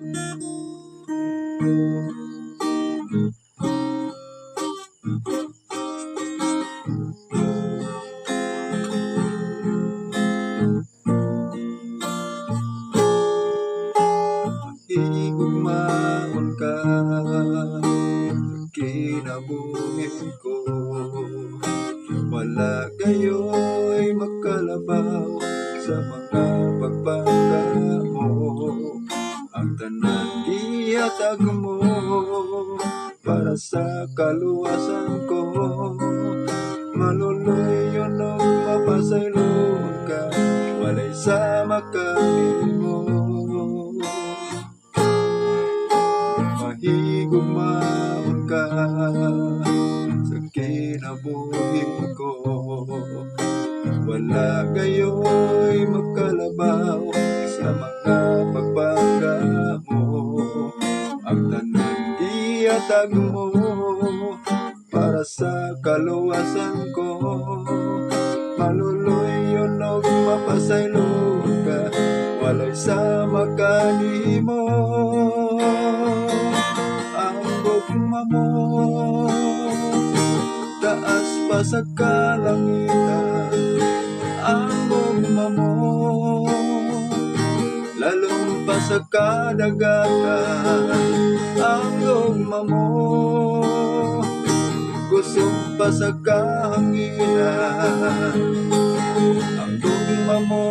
Higugmaon ka kinabuhi ko, wala kayo'y makalabaw sa mga pagpangga mo. Ang tanan ihatag mo para sa kaluwasan ko. Maluloy yun o mapasayloon ka, walay sa makanimo. Mahigugmaon ka sa kinabuhi ko, wala kayo'y makalabaw sa mga pagpangga mo. Ang tanan ihatag mo para sa kaluwasan ko. Maluloy yun o mapasayloon ka, walay sa makanimo. Ang gugma mo taas pa sa kalangitan, ang gugma mo lalong pa sa kadagatan, ang gugma mo kusog pa sa kahanginan. Ang gugma mo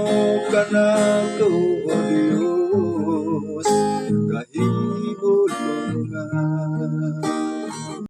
kanang tuo Diyos, kahit